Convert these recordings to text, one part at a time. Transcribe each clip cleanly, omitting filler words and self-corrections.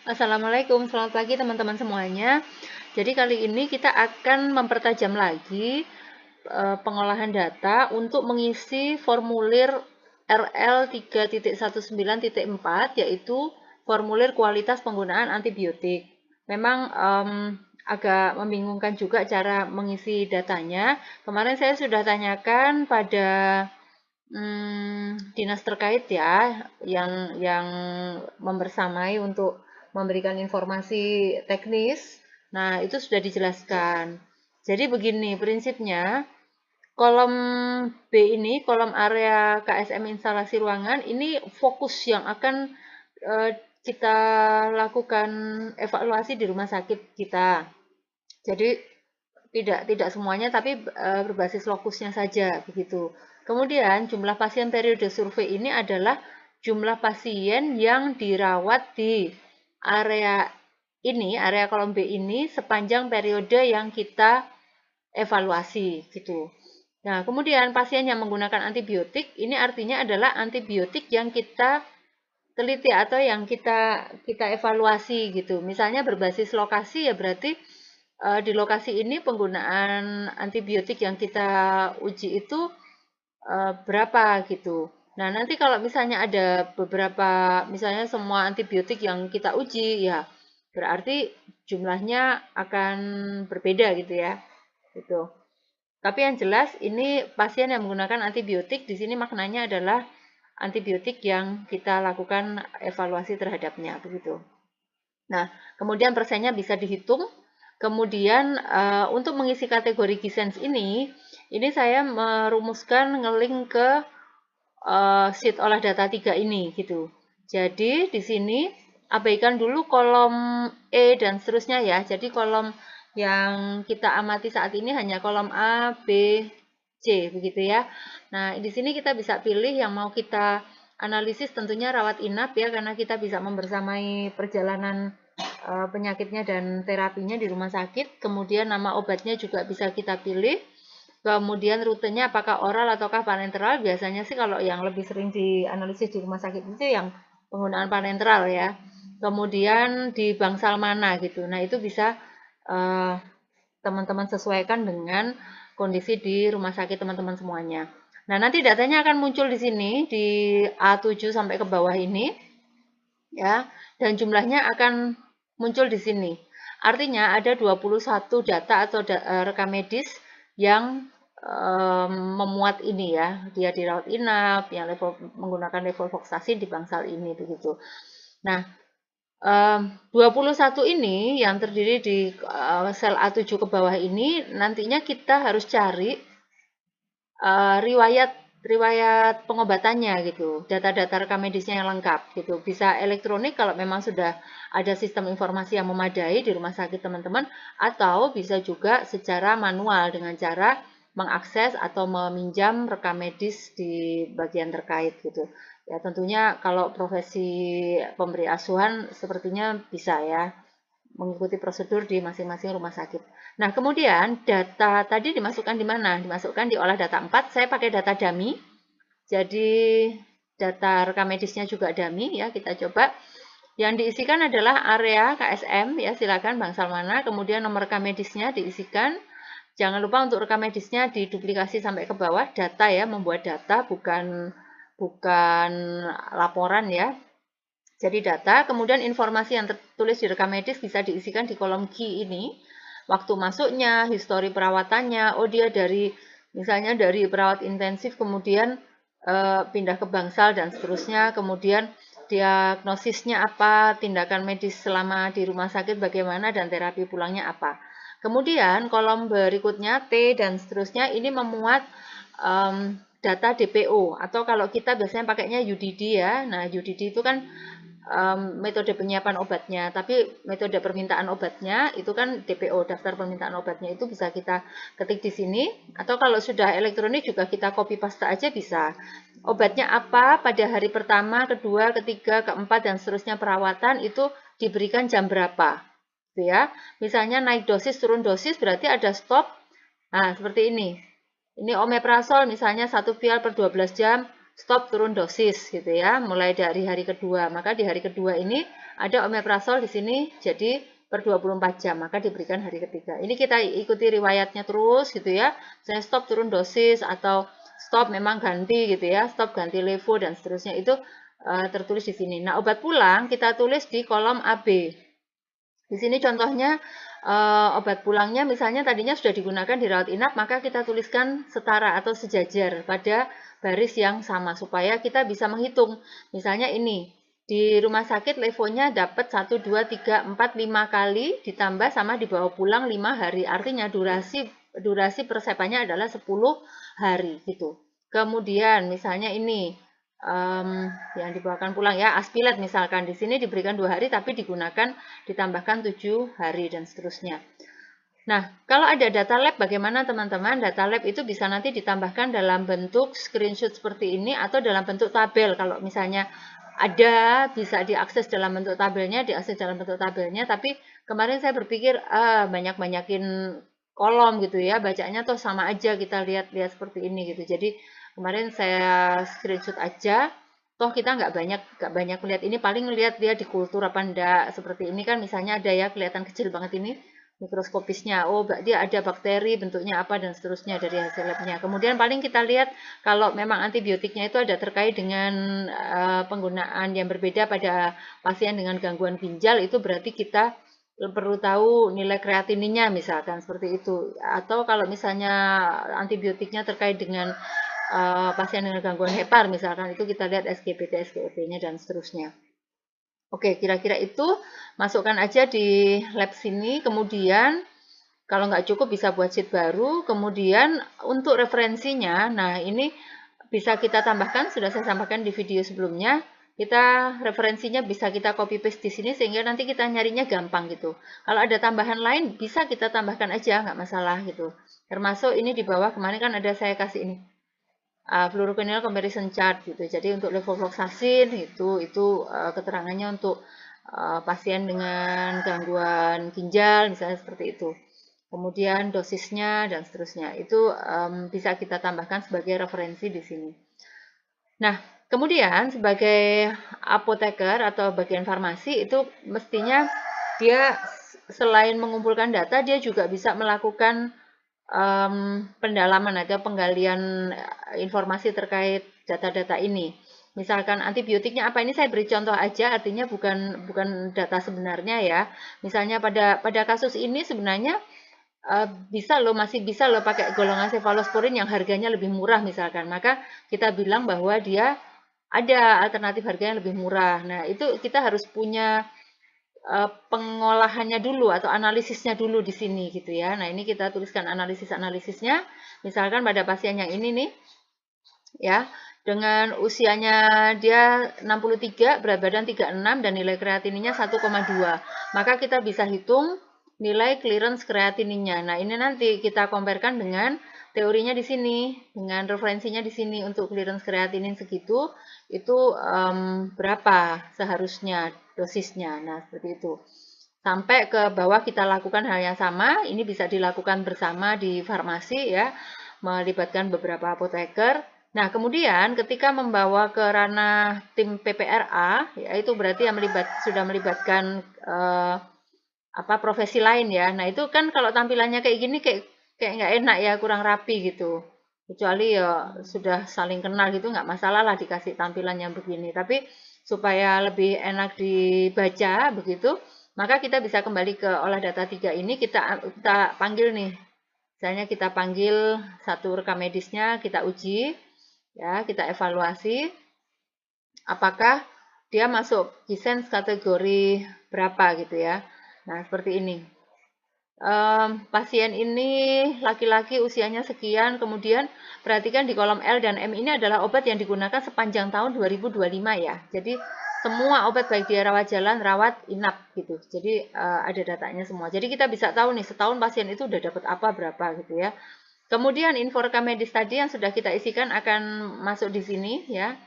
Assalamualaikum, selamat pagi teman-teman semuanya. Jadi kali ini kita akan mempertajam lagi pengolahan data untuk mengisi formulir RL 3.19.4 yaitu formulir kualitas penggunaan antibiotik. Memang agak membingungkan juga cara mengisi datanya. Kemarin saya sudah tanyakan pada dinas terkait ya yang membersamai untuk memberikan informasi teknis. Nah, itu sudah dijelaskan. Jadi begini prinsipnya, kolom B ini, kolom area KSM instalasi ruangan, ini fokus yang akan kita lakukan evaluasi di rumah sakit kita. Jadi tidak semuanya, tapi berbasis lokusnya saja begitu. Kemudian jumlah pasien periode survei ini adalah jumlah pasien yang dirawat di area ini, area kolom B ini sepanjang periode yang kita evaluasi gitu. Nah, kemudian pasien yang menggunakan antibiotik ini artinya adalah antibiotik yang kita teliti atau yang kita evaluasi gitu. Misalnya berbasis lokasi ya berarti di lokasi ini penggunaan antibiotik yang kita uji itu berapa gitu. Nah, nanti kalau misalnya ada beberapa, misalnya semua antibiotik yang kita uji, ya berarti jumlahnya akan berbeda gitu ya. Gitu. Tapi yang jelas ini pasien yang menggunakan antibiotik di sini maknanya adalah antibiotik yang kita lakukan evaluasi terhadapnya begitu. Nah, kemudian persennya bisa dihitung. Kemudian untuk mengisi kategori Gisens ini saya merumuskan ngelink ke sheet olah data 3 ini gitu. Jadi di sini abaikan dulu kolom E dan seterusnya ya. Jadi kolom yang kita amati saat ini hanya kolom A, B, C begitu ya. Nah, di sini kita bisa pilih yang mau kita analisis tentunya rawat inap ya karena kita bisa membersamai perjalanan penyakitnya dan terapinya di rumah sakit. Kemudian nama obatnya juga bisa kita pilih. Kemudian rutenya apakah oral ataukah parenteral? Biasanya sih kalau yang lebih sering dianalisis di rumah sakit itu yang penggunaan parenteral ya. Kemudian di bangsal mana gitu. Nah, itu bisa teman-teman sesuaikan dengan kondisi di rumah sakit teman-teman semuanya. Nah, nanti datanya akan muncul di sini di A7 sampai ke bawah ini ya. Dan jumlahnya akan muncul di sini. Artinya ada 21 data atau rekam medis yang memuat ini ya, dia dirawat inap, yang level menggunakan level voksasi di bangsal ini begitu. Nah, 21 ini yang terdiri di sel A7 ke bawah ini nantinya kita harus cari riwayat pengobatannya gitu, data-data rekam medisnya yang lengkap gitu. Bisa elektronik kalau memang sudah ada sistem informasi yang memadai di rumah sakit teman-teman, atau bisa juga secara manual dengan cara mengakses atau meminjam rekam medis di bagian terkait gitu. Ya tentunya kalau profesi pemberi asuhan sepertinya bisa ya mengikuti prosedur di masing-masing rumah sakit. Nah, kemudian data tadi dimasukkan di mana? Dimasukkan di olah data 4, saya pakai data dummy. Jadi data rekam medisnya juga dummy ya, kita coba. Yang diisikan adalah area KSM ya, silakan bangsal mana, kemudian nomor rekam medisnya diisikan. Jangan lupa untuk rekam medisnya diduplikasi sampai ke bawah, data ya, membuat data bukan laporan ya. Jadi data, kemudian informasi yang tertulis di rekam medis bisa diisikan di kolom key ini. Waktu masuknya, histori perawatannya, oh dia misalnya dari perawat intensif kemudian pindah ke bangsal dan seterusnya, kemudian diagnosisnya apa, tindakan medis selama di rumah sakit bagaimana, dan terapi pulangnya apa. Kemudian kolom berikutnya T dan seterusnya ini memuat data DPO atau kalau kita biasanya pakainya UDD ya. Nah, UDD itu kan metode penyiapan obatnya, tapi metode permintaan obatnya itu kan DPO, daftar permintaan obatnya itu bisa kita ketik di sini, atau kalau sudah elektronik juga kita copy paste aja bisa. Obatnya apa pada hari pertama, kedua, ketiga, keempat, dan seterusnya perawatan itu diberikan jam berapa. Gitu ya. Misalnya naik dosis, turun dosis berarti ada stop. Nah, seperti ini. Ini omeprazol misalnya 1 vial per 12 jam, stop turun dosis gitu ya, mulai dari hari kedua. Maka di hari kedua ini ada omeprazol di sini jadi per 24 jam, maka diberikan hari ketiga. Ini kita ikuti riwayatnya terus gitu ya. Saya stop turun dosis atau stop memang ganti gitu ya, stop ganti levo dan seterusnya itu tertulis di sini. Nah, obat pulang kita tulis di kolom AB. Di sini contohnya obat pulangnya misalnya tadinya sudah digunakan di rawat inap, maka kita tuliskan setara atau sejajar pada baris yang sama supaya kita bisa menghitung. Misalnya ini, di rumah sakit levonya dapat 1, 2, 3, 4, 5 kali ditambah sama dibawa pulang 5 hari. Artinya durasi persepannya adalah 10 hari gitu. Kemudian misalnya ini yang dibawakan pulang ya, aspilet misalkan di sini diberikan 2 hari tapi digunakan ditambahkan 7 hari dan seterusnya. Nah, kalau ada data lab bagaimana teman-teman? Data lab itu bisa nanti ditambahkan dalam bentuk screenshot seperti ini atau dalam bentuk tabel. Kalau misalnya ada bisa diakses dalam bentuk tabelnya, tapi kemarin saya berpikir banyak-banyakin kolom gitu ya, bacanya tuh sama aja kita lihat-lihat seperti ini gitu. Jadi kemarin saya screenshot aja, toh kita nggak banyak lihat ini, paling lihat dia di kultur apa enggak seperti ini kan, misalnya ada ya kelihatan kecil banget ini mikroskopisnya, oh dia ada bakteri bentuknya apa dan seterusnya dari hasil labnya. Kemudian paling kita lihat kalau memang antibiotiknya itu ada terkait dengan penggunaan yang berbeda pada pasien dengan gangguan ginjal, itu berarti kita perlu tahu nilai kreatininnya misalkan seperti itu. Atau kalau misalnya antibiotiknya terkait dengan pasien dengan gangguan hepar misalkan, itu kita lihat SGBT, SGOT-nya dan seterusnya. Oke, kira-kira itu masukkan aja di lab sini, kemudian kalau nggak cukup bisa buat sheet baru, kemudian untuk referensinya, nah ini bisa kita tambahkan, sudah saya sampaikan di video sebelumnya, kita referensinya bisa kita copy paste di sini sehingga nanti kita nyarinya gampang gitu. Kalau ada tambahan lain bisa kita tambahkan aja, nggak masalah gitu. Termasuk ini di bawah kemarin kan ada saya kasih ini fluoroquinolone comparison chart gitu. Jadi untuk levofloxacin itu keterangannya untuk pasien dengan gangguan ginjal misalnya seperti itu. Kemudian dosisnya dan seterusnya itu bisa kita tambahkan sebagai referensi di sini. Nah, kemudian sebagai apoteker atau bagian farmasi itu mestinya dia selain mengumpulkan data, dia juga bisa melakukan pendalaman atau penggalian informasi terkait data-data ini. Misalkan antibiotiknya apa, ini saya beri contoh aja, artinya bukan data sebenarnya ya. Misalnya pada kasus ini sebenarnya masih bisa loh pakai golongan cefalosporin yang harganya lebih murah misalkan. Maka kita bilang bahwa dia ada alternatif harganya lebih murah. Nah, itu kita harus punya pengolahannya dulu atau analisisnya dulu di sini gitu ya. Nah, ini kita tuliskan analisisnya. Misalkan pada pasien yang ini nih ya, dengan usianya dia 63, berat badan 36 dan nilai kreatininnya 1,2. Maka kita bisa hitung nilai clearance kreatininnya. Nah, ini nanti kita comparekan dengan teorinya di sini, dengan referensinya di sini untuk clearance kreatinin segitu, itu berapa seharusnya dosisnya. Nah, seperti itu. Sampai ke bawah kita lakukan hal yang sama, ini bisa dilakukan bersama di farmasi ya, melibatkan beberapa apoteker. Nah, kemudian ketika membawa ke ranah tim PPRA, ya itu berarti yang sudah melibatkan profesi lain ya. Nah, itu kan kalau tampilannya kayak gini kayak nggak enak ya, kurang rapi gitu. Kecuali ya sudah saling kenal gitu, nggak masalah lah dikasih tampilan yang begini. Tapi supaya lebih enak dibaca begitu, maka kita bisa kembali ke olah data 3 ini, kita panggil nih. Misalnya kita panggil satu rekam medisnya, kita uji, ya kita evaluasi apakah dia masuk Kisens kategori berapa gitu ya. Nah, seperti ini. Pasien ini laki-laki usianya sekian, kemudian perhatikan di kolom L dan M ini adalah obat yang digunakan sepanjang tahun 2025 ya. Jadi semua obat baik di rawat jalan, rawat inap gitu. Jadi ada datanya semua. Jadi kita bisa tahu nih setahun pasien itu udah dapat apa berapa gitu ya. Kemudian info rekam medis tadi yang sudah kita isikan akan masuk di sini ya.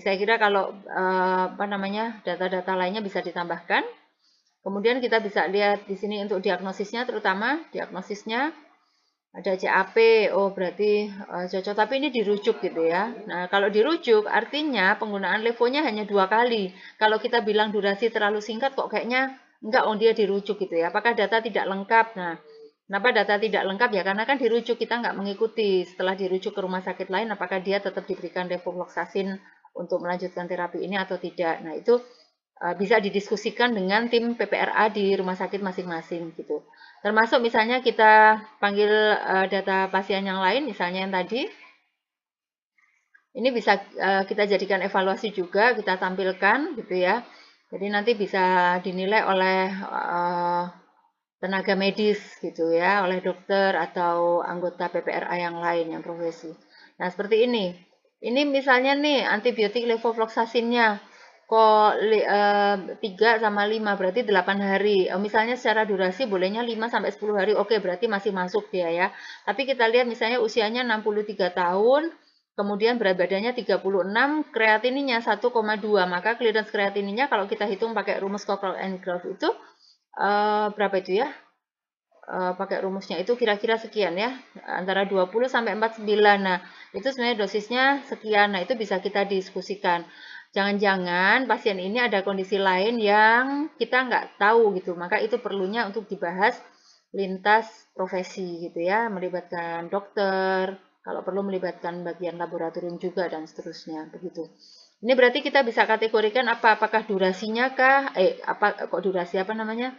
Saya kira kalau data-data lainnya bisa ditambahkan. Kemudian kita bisa lihat di sini untuk diagnosisnya, terutama diagnosisnya ada CAP, oh berarti cocok, tapi ini dirujuk gitu ya. Nah, kalau dirujuk artinya penggunaan levonya hanya 2 kali. Kalau kita bilang durasi terlalu singkat kok kayaknya enggak, oh dia dirujuk gitu ya. Apakah data tidak lengkap? Nah, kenapa data tidak lengkap ya? Karena kan dirujuk, kita nggak mengikuti. Setelah dirujuk ke rumah sakit lain, apakah dia tetap diberikan levofloxacin untuk melanjutkan terapi ini atau tidak? Nah, itu bisa didiskusikan dengan tim PPRA di rumah sakit masing-masing gitu. Termasuk misalnya kita panggil data pasien yang lain, misalnya yang tadi, ini bisa kita jadikan evaluasi juga, kita tampilkan gitu ya. Jadi nanti bisa dinilai oleh tenaga medis gitu ya, oleh dokter atau anggota PPRA yang lain yang profesi. Nah, seperti ini. Ini misalnya nih antibiotik levofloxacinnya kok 3 sama 5 berarti 8 hari. Misalnya secara durasi bolehnya 5 sampai 10 hari. Oke, berarti masih masuk dia ya. Tapi kita lihat misalnya usianya 63 tahun, kemudian berat badannya 36, kreatininya 1,2. Maka clearance kreatininya kalau kita hitung pakai rumus Cockcroft and Grove itu berapa itu ya? Pakai rumusnya itu kira-kira sekian ya, antara 20 sampai 49. Nah, itu sebenarnya dosisnya sekian. Nah, itu bisa kita diskusikan. Jangan-jangan pasien ini ada kondisi lain yang kita nggak tahu gitu. Maka itu perlunya untuk dibahas lintas profesi gitu ya, melibatkan dokter, kalau perlu melibatkan bagian laboratorium juga dan seterusnya begitu. Ini berarti kita bisa kategorikan apa? Apakah durasinya kah? Apa kok durasi apa namanya?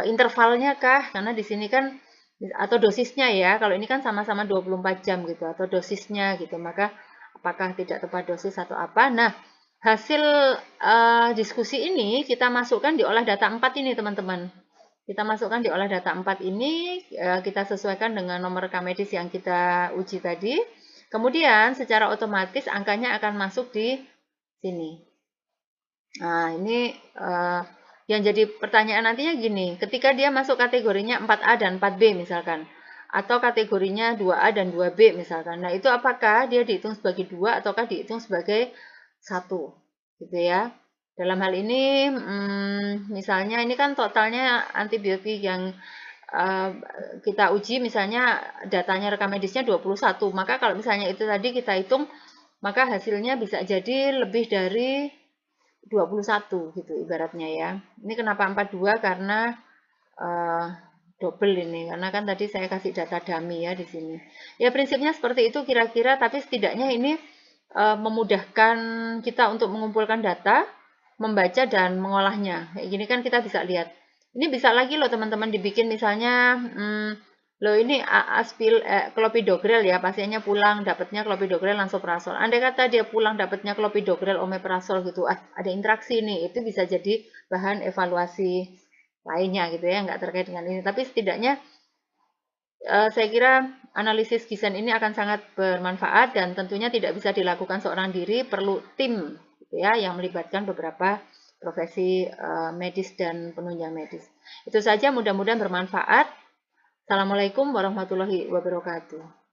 Intervalnya kah? Karena di sini kan atau dosisnya ya. Kalau ini kan sama-sama 24 jam gitu atau dosisnya gitu. Maka apakah tidak tepat dosis atau apa? Nah, hasil diskusi ini kita masukkan di olah data 4 ini, teman-teman. Kita masukkan di olah data 4 ini, kita sesuaikan dengan nomor rekam medis yang kita uji tadi. Kemudian secara otomatis angkanya akan masuk di sini. Nah, ini yang jadi pertanyaan nantinya gini, ketika dia masuk kategorinya 4A dan 4B misalkan, atau kategorinya 2A dan 2B misalkan. Nah, itu apakah dia dihitung sebagai 2 ataukah dihitung sebagai 1? Gitu ya. Dalam hal ini, misalnya ini kan totalnya antibiotik yang kita uji misalnya datanya rekam medisnya 21. Maka kalau misalnya itu tadi kita hitung, maka hasilnya bisa jadi lebih dari 21 gitu ibaratnya ya. Ini kenapa 42? Karena uh, double ini, karena kan tadi saya kasih data dummy ya di sini. Ya prinsipnya seperti itu kira-kira, tapi setidaknya ini memudahkan kita untuk mengumpulkan data, membaca dan mengolahnya. Kayak gini kan kita bisa lihat. Ini bisa lagi loh teman-teman dibikin misalnya, loh ini clopidogrel ya, pasiennya pulang dapatnya clopidogrel lansoprazol. Andai kata dia pulang dapatnya clopidogrel omeprazol gitu, ada interaksi nih, itu bisa jadi bahan evaluasi lainnya gitu ya, nggak terkait dengan ini. Tapi setidaknya saya kira analisis gizen ini akan sangat bermanfaat dan tentunya tidak bisa dilakukan seorang diri, perlu tim gitu ya, yang melibatkan beberapa profesi medis dan penunjang medis. Itu saja, mudah-mudahan bermanfaat. Assalamualaikum warahmatullahi wabarakatuh.